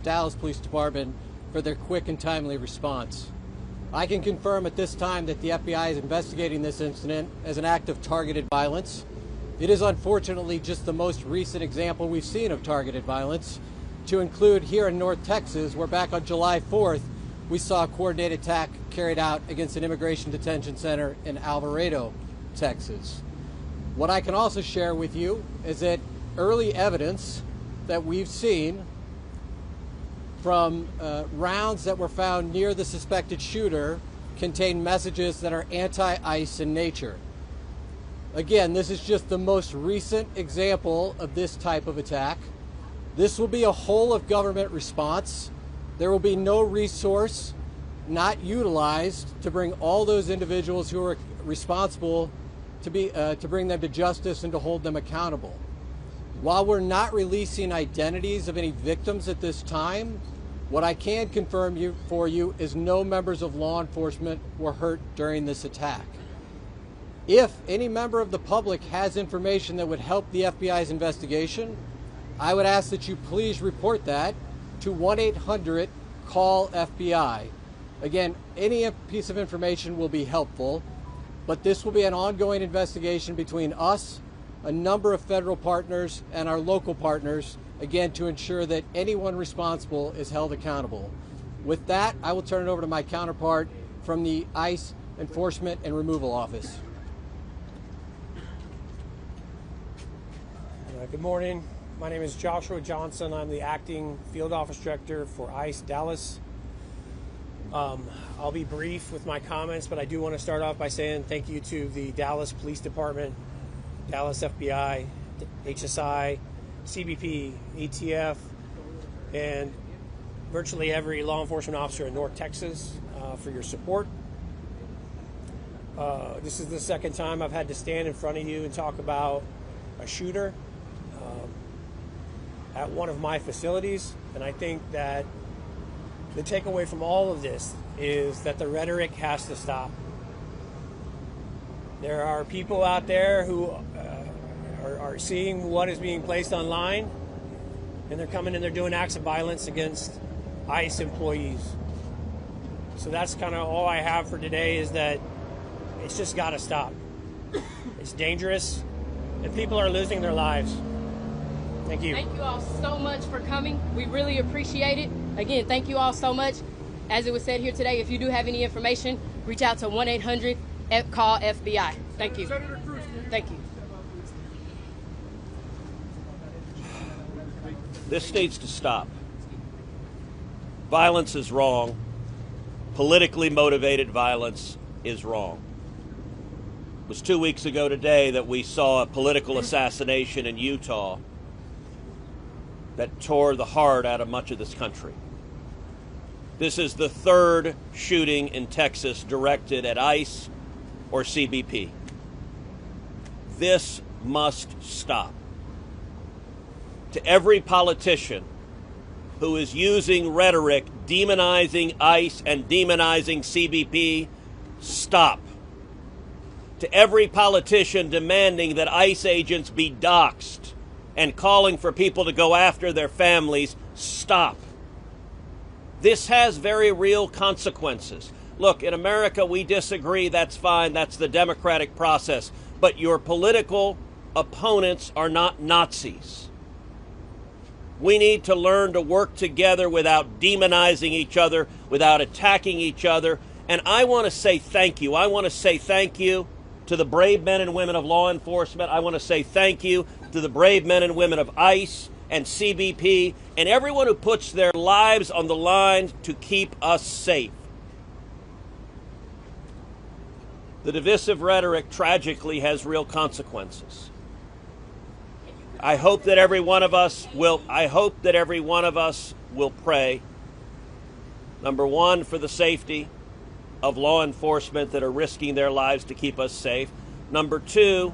Dallas Police Department for their quick and timely response. I can confirm at this time that the FBI is investigating this incident as an act of targeted violence. It is unfortunately just the most recent example we've seen of targeted violence, to include here in North Texas, where back on July 4th, we saw a coordinated attack carried out against an immigration detention center in Alvarado, Texas. What I can also share with you is that early evidence that we've seen from rounds that were found near the suspected shooter contain messages that are anti-ICE in nature. Again, this is just the most recent example of this type of attack. This will be a whole of government response. There will be no resource not utilized to bring all those individuals who are responsible to bring them to justice and to hold them accountable. While we're not releasing identities of any victims at this time, what I can confirm for you is no members of law enforcement were hurt during this attack. If any member of the public has information that would help the FBI's investigation, I would ask that you please report that to 1-800-CALL-FBI. Again, any piece of information will be helpful, but this will be an ongoing investigation between us, a number of federal partners, and our local partners, again, to ensure that anyone responsible is held accountable. With that, I will turn it over to my counterpart from the ICE Enforcement and Removal Office. Good morning. My name is Joshua Johnson. I'm the acting field office director for ICE Dallas. I'll be brief with my comments, but I do want to start off by saying thank you to the Dallas Police Department, Dallas FBI, HSI, CBP, ATF, and virtually every law enforcement officer in North Texas for your support. This is the second time I've had to stand in front of you and talk about a shooter at one of my facilities, and I think that the takeaway from all of this is that the rhetoric has to stop. There are people out there who are seeing what is being placed online, and they're coming and they're doing acts of violence against ICE employees. So that's kind of all I have for today, is that it's just got to stop. It's dangerous, and people are losing their lives. Thank you. Thank you all so much for coming. We really appreciate it. Again, thank you all so much. As it was said here today, if you do have any information, reach out to 1-800-CALL-FBI. Thank you. Senator Cruz, thank you. This needs to stop. Violence is wrong. Politically motivated violence is wrong. It was 2 weeks ago today that we saw a political assassination in Utah that tore the heart out of much of this country. This is the third shooting in Texas directed at ICE or CBP. This must stop. To every politician who is using rhetoric demonizing ICE and demonizing CBP, stop. To every politician demanding that ICE agents be doxxed and calling for people to go after their families, stop. This has very real consequences. Look, in America, we disagree. That's fine. That's the democratic process. But your political opponents are not Nazis. We need to learn to work together without demonizing each other, without attacking each other. And I want to say thank you. I want to say thank you to the brave men and women of law enforcement. I want to say thank you to the brave men and women of ICE and CBP and everyone who puts their lives on the line to keep us safe. The divisive rhetoric tragically has real consequences. I hope that every one of us will pray, number one, for the safety of law enforcement that are risking their lives to keep us safe. Number two,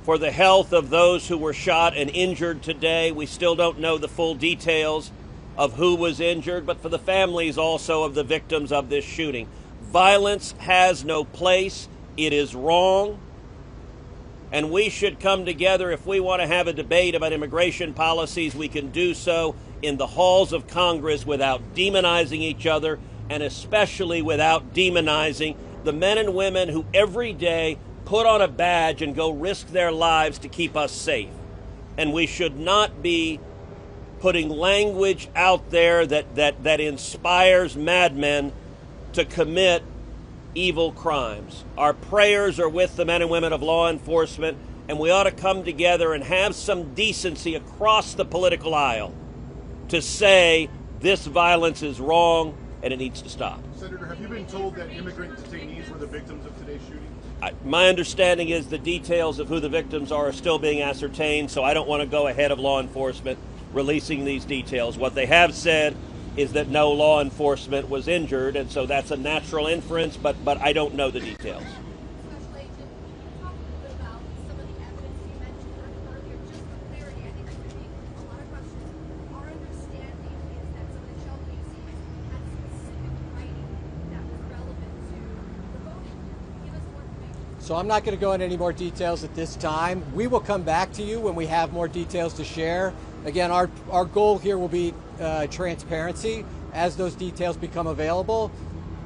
for the health of those who were shot and injured today. We still don't know the full details of who was injured, but for the families also of the victims of this shooting. Violence has no place. It is wrong. And we should come together. If we want to have a debate about immigration policies, we can do so in the halls of Congress without demonizing each other, and especially without demonizing the men and women who every day put on a badge and go risk their lives to keep us safe. And we should not be putting language out there that inspires madmen to commit evil crimes. Our prayers are with the men and women of law enforcement, and we ought to come together and have some decency across the political aisle to say this violence is wrong and it needs to stop. Senator, have you been told that immigrant detainees were the victims of today's shooting? My understanding is the details of who the victims are still being ascertained, so I don't want to go ahead of law enforcement releasing these details. What they have said is that no law enforcement was injured, and so that's a natural inference, but I don't know the details. Special Agent, can you talk a little bit about some of the evidence you mentioned earlier, just for clarity? I think there's going to be a lot of questions. Our understanding is that some of the shell casings had specific writing that was relevant to the voting. Give us more information. So I'm not going to go into any more details at this time. We will come back to you when we have more details to share. Again, our goal here will be transparency as those details become available,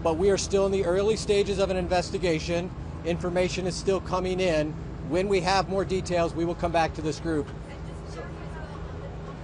but we are still in the early stages of an investigation. Information is still coming in. When we have more details, we will come back to this group. And just clarify that on the victims'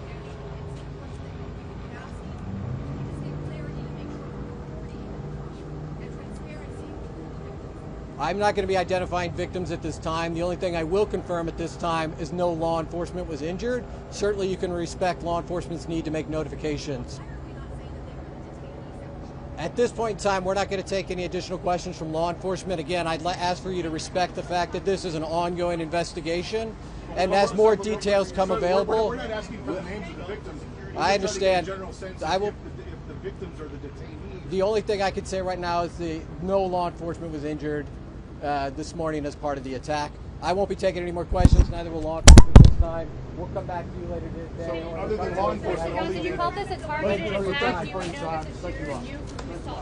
actual incident, one thing that we've been asking, can you just get clarity to make sure we're and transparency with the victims? I'm not going to be identifying victims at this time. The only thing I will confirm at this time is no law enforcement was injured. Certainly you can respect law enforcement's need to make notifications. Why are we not saying that they were the detainees that were shot? At this point in time, we're not going to take any additional questions from law enforcement. Again, I'd ask for you to respect the fact that this is an ongoing investigation, and as more details come available, We're not asking for the names of the victims. We're I just trying understand. to get a general sense I of will- if the victims are the detainees. the only thing I can say right now is no law enforcement was injured this morning as part of the attack. I won't be taking any more questions, neither will law enforcement this time. We'll come back to you later today. So other than law enforcement, Did you call this a targeted attack? Thank you. You saw